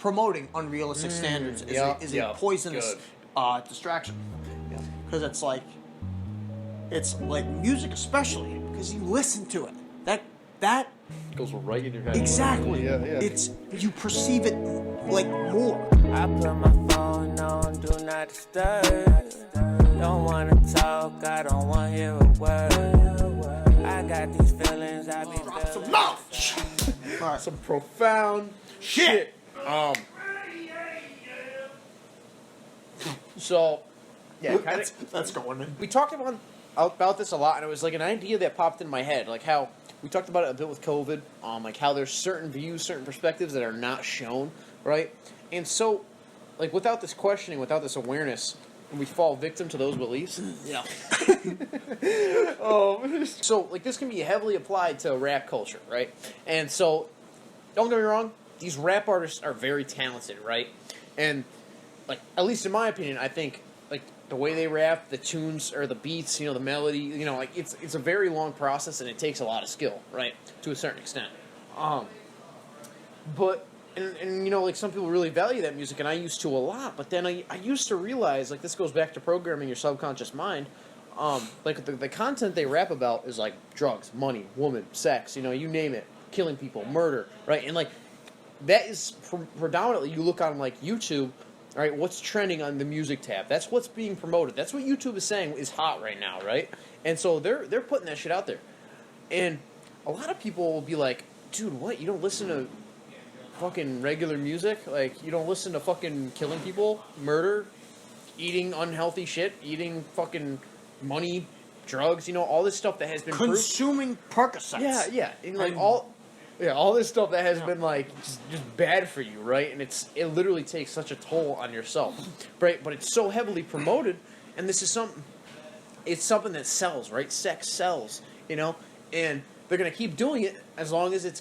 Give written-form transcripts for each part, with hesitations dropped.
promoting unrealistic standards is a poisonous distraction. Because it's like music especially, because you listen to it. That goes right in your head. Exactly. Yeah. You perceive it like more. I put my phone on do not disturb. Don't wanna talk, I don't wanna hear a word. I got these feelings, I be Drop some knowledge. All right, some profound shit. So, yeah, that's going in. We talked about this a lot, and it was like an idea that popped in my head, like how we talked about it a bit with COVID, like how there's certain views, certain perspectives that are not shown, right? And so, like without this questioning, without this awareness, we fall victim to those beliefs. Yeah. So, like, this can be heavily applied to rap culture, right? And so, don't get me wrong, these rap artists are very talented, right? And, like, at least in my opinion, I think, like, the way they rap, the tunes, or the beats, the melody, like, it's a very long process, and it takes a lot of skill, right? To a certain extent. But... And like, some people really value that music, and I used to a lot, but then I used to realize, like, this goes back to programming your subconscious mind, like, the content they rap about is, like, drugs, money, woman, sex, you name it, killing people, murder, right? And, like, that is predominantly, you look on, like, YouTube, right, what's trending on the music tab, that's what's being promoted, that's what YouTube is saying is hot right now, right? And so they're putting that shit out there. And a lot of people will be like, dude, what, you don't listen to fucking regular music? Like, you don't listen to fucking killing people, murder, eating unhealthy shit, eating fucking money, drugs, all this stuff that has been consuming Percocets. Yeah, and like all this stuff that has been like just bad for you, right? And it literally takes such a toll on yourself, right? But it's so heavily promoted, and this is something that sells, right? Sex sells, and they're gonna keep doing it as long as it's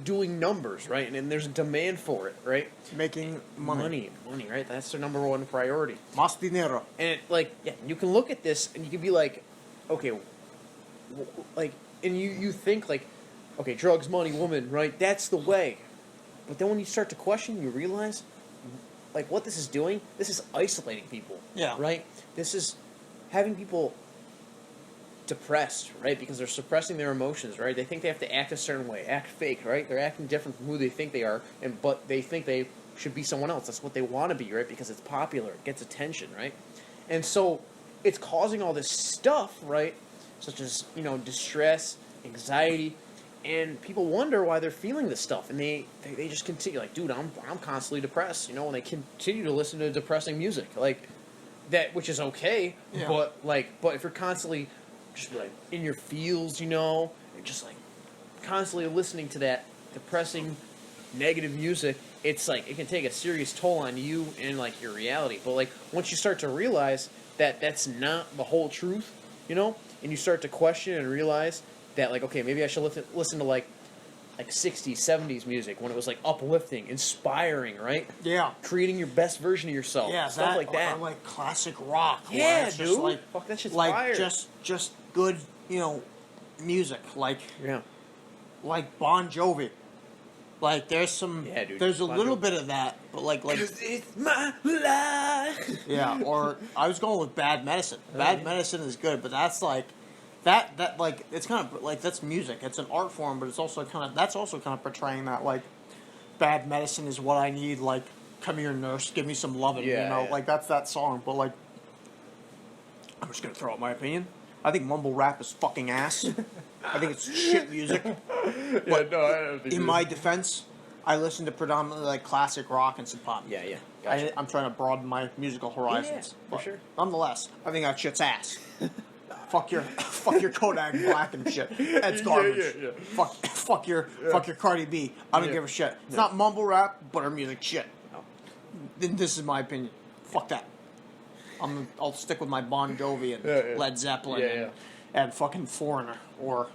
doing numbers, right? And there's a demand for it, right? Making money, right? That's their number one priority. Más dinero. And you can look at this and you can be like, okay, like, and you think like, okay, drugs, money, woman, right? That's the way. But then when you start to question, you realize, like, what this is doing. This is isolating people. Yeah. Right. This is having people depressed, right? Because they're suppressing their emotions, right? They think they have to act a certain way, act fake, right? They're acting different from who they think they are, but they think they should be someone else. That's what they want to be, right? Because it's popular, it gets attention, right? And so it's causing all this stuff, right? Such as, distress, anxiety, and people wonder why they're feeling this stuff, and they just continue, like, dude, I'm constantly depressed, and they continue to listen to depressing music, like that, which is okay, but if you're constantly just like in your feels, and just like constantly listening to that depressing, negative music, it's like it can take a serious toll on you and like your reality. But like once you start to realize that that's not the whole truth, and you start to question and realize that, like, okay, maybe I should listen to like 60s, 70s music when it was like uplifting, inspiring, right? Yeah. Creating your best version of yourself. Yeah, stuff like that. Or like classic rock. Yeah, it's dude. just like, fuck, that shit's like fire. just good, music. Like Yeah. like Bon Jovi. Like there's dude, there's a Bon little Jovi. bit of that, but like 'Cause it's my life. yeah. Or I was going with Bad Medicine. Bad Medicine is good, but that's like that like it's kind of like that's music. It's an art form, but it's also kind of portraying that like Bad Medicine is what I need. Like, come here, nurse, give me some loving. Yeah. Like that's that song. But like, I'm just gonna throw out my opinion. I think mumble rap is fucking ass. I think it's shit music. But in my defense, I listen to predominantly like classic rock and some pop. Yeah, gotcha. I'm trying to broaden my musical horizons. Yeah, for sure. Nonetheless, I think that shit's ass. Fuck your Kodak Black and shit. That's garbage. Yeah. Fuck your Cardi B. I don't give a shit. It's not mumble rap, but her music shit. No. Then this is my opinion. Fuck that. I'll stick with my Bon Jovi and Led Zeppelin and fucking Foreigner, or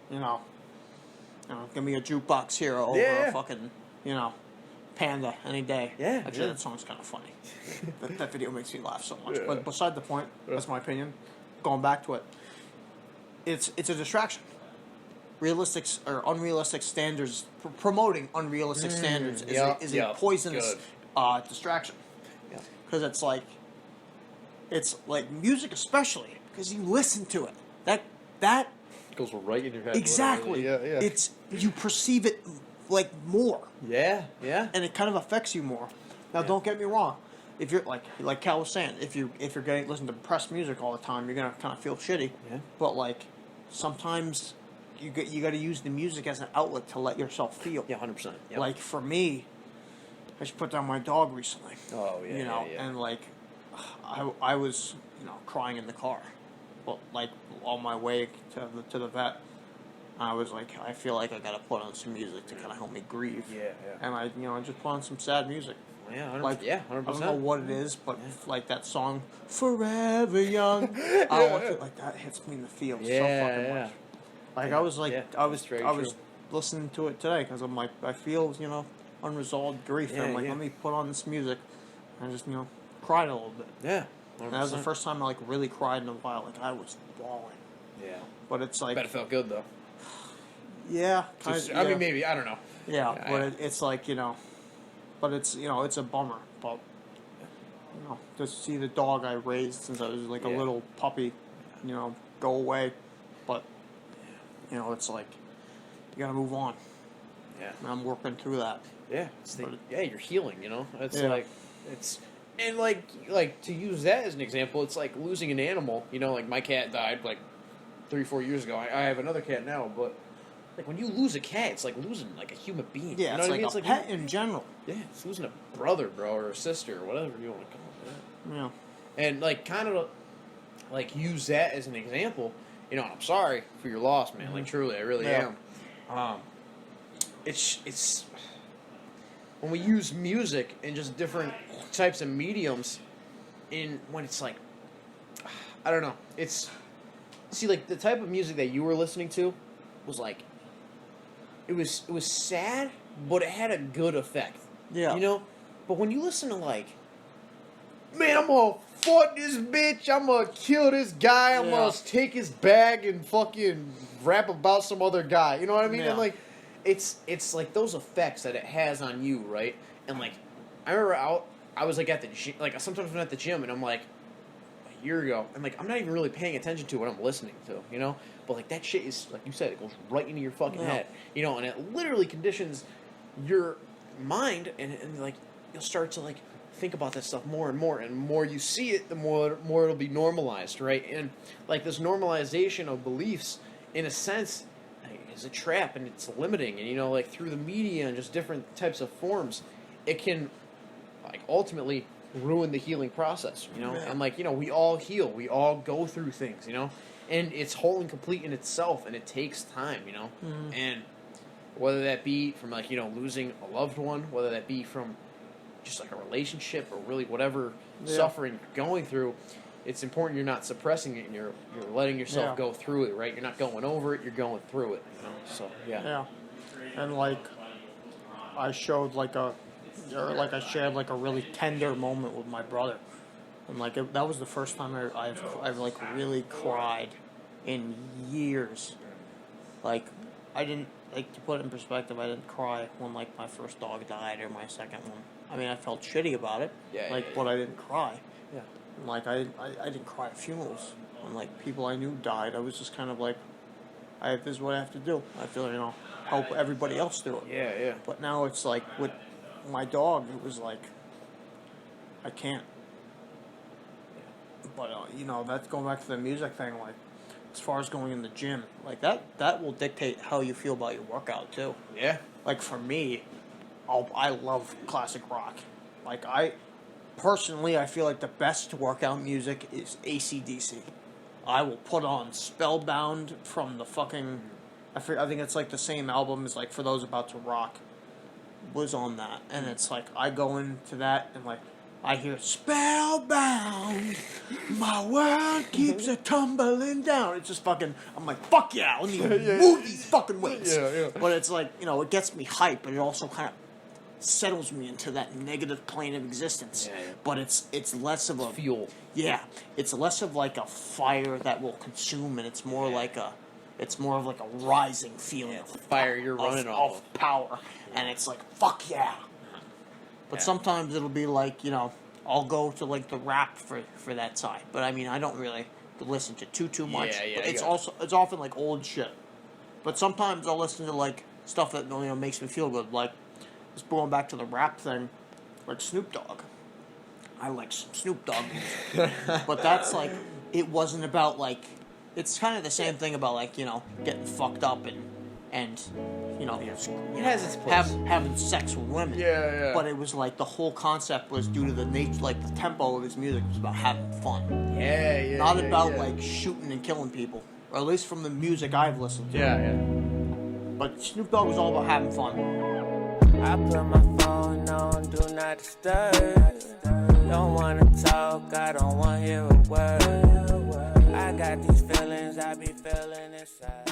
give me a jukebox hero over a fucking Panda any day. Yeah. Actually, that song's kind of funny. that video makes me laugh so much. But beside the point, that's my opinion. Going back to it, it's a distraction. realistic or unrealistic standards, promoting unrealistic standards is a poisonous distraction. Yeah. Because it's like music, especially because you listen to it. That goes right in your head. exactly. Yeah, yeah. It's you perceive it like more. Yeah, yeah. And it kind of affects you more. Now, don't get me wrong. If you're like Cal was saying, if you're listening to depressed music all the time, you're gonna kind of feel shitty. Yeah. But like sometimes you got to use the music as an outlet to let yourself feel. Yeah, 100%. Yep. Like for me, I just put down my dog recently. Oh yeah. You know, yeah. and like I was crying in the car, but like on my way to the vet. I was like, I feel like I gotta put on some music to kind of help me grieve. Yeah, yeah. And I just put on some sad music. Yeah, 100%. Like, 100%. I don't know what it is, but like that song, "Forever Young," like that hits me in the feels so fucking much. Like Yeah, I was like, yeah, I was true. listening to it today because I'm like, I feel unresolved grief, and I'm like, yeah. let me put on this music, and I just cried a little bit. Yeah. 100%. And that was the first time I like really cried in a while. Like I was bawling. Yeah. But it's like, Bet it felt good though. yeah, I mean, maybe, I don't know. Yeah, Yeah, but it's like, but it's, it's a bummer. But, to see the dog I raised since I was like a little puppy, go away. But, it's like, you gotta move on. Yeah. And I'm working through that. Yeah. You're healing, It's Yeah. like, and like to use that as an example, it's like losing an animal, like my cat died like 3-4 years ago. I have another cat now, but like when you lose a cat, it's like losing like a human being. Yeah, you know it's what I mean? like a pet in general. Yeah, it's losing a brother, bro, or a sister, or whatever you want to call it. Yeah. And like kind of like use that as an example. And I'm sorry for your loss, man. Like truly, I really am. It's when we use music and just different types of mediums, when it's like, I don't know. See, like the type of music that you were listening to was like, it was sad, but it had a good effect. Yeah. But when you listen to like, man, I'm gonna fuck this bitch, I'm gonna kill this guy, I'm gonna take his bag and fucking rap about some other guy. You know what I mean? Yeah. And like, it's like those effects that it has on you, right? And like, I remember I was like at the gym, like sometimes I'm at the gym and I'm like, a year ago, and like I'm not even really paying attention to what I'm listening to, But like that shit is, like you said, it goes right into your fucking head, and it literally conditions your mind, and like you'll start to like think about that stuff more and more, and more you see it, the more it'll be normalized, right? And like this normalization of beliefs, in a sense, is a trap, and it's limiting, and like through the media and just different types of forms, it can like ultimately ruin the healing process, and like we all heal, we all go through things, and it's whole and complete in itself, and it takes time, and whether that be from like losing a loved one, whether that be from just like a relationship, or really whatever suffering you're going through, it's important you're not suppressing it, and you're letting yourself go through it, right? You're not going over it, you're going through it, so Yeah. And like I showed I shared like a really tender moment with my brother, and like that was the first time I've like really cried in years. Like I didn't, like, to put it in perspective, I didn't cry when like my first dog died or my second one. I mean, I felt shitty about it, but I didn't cry. Yeah. And, like I didn't cry at funerals when like people I knew died. I was just kind of like, this is what I have to do. I feel help everybody else do it. Yeah. But now it's like with my dog, it was like, I can't. But that's going back to the music thing. Like, as far as going in the gym, like that will dictate how you feel about your workout too. Yeah. Like for me, I love classic rock. Like I feel like the best workout music is AC/DC. I will put on Spellbound from the fucking, I think it's like the same album as like For Those About to Rock was on that, and it's like I go into that and like I hear Spellbound, my world keeps a tumbling down. It's just fucking, I'm like, fuck yeah, let me move these fucking weights. Yeah. But it's like, it gets me hyped, but it also kind of settles me into that negative plane of existence. Yeah. But it's less of Fuel. Yeah, it's less of like a fire that will consume, and it's more like It's more of like a rising feeling. It's fire you're running off of power, and it's like fuck yeah. But Yeah. sometimes it'll be like, you know, I'll go to like the rap for that side. But I mean, I don't really listen to too much. Yeah, But it's yeah. it's often like old shit. But sometimes I'll listen to like stuff that, you know, makes me feel good. Like just going back to the rap thing, like Snoop Dogg. I like some Snoop Dogg music. But that's like, it wasn't about like, it's kind of the same thing about like, you know, getting fucked up and you know, It has its place. having sex with women. Yeah. But it was like the whole concept was due to the nature, like the tempo of his music was about having fun, Yeah. not about yeah. like shooting and killing people, or at least from the music I've listened to. Yeah. But Snoop Dogg was all about having fun. I put my phone on, do not disturb. Don't wanna talk, I don't wanna hear a word. I got these feelings I be feeling inside.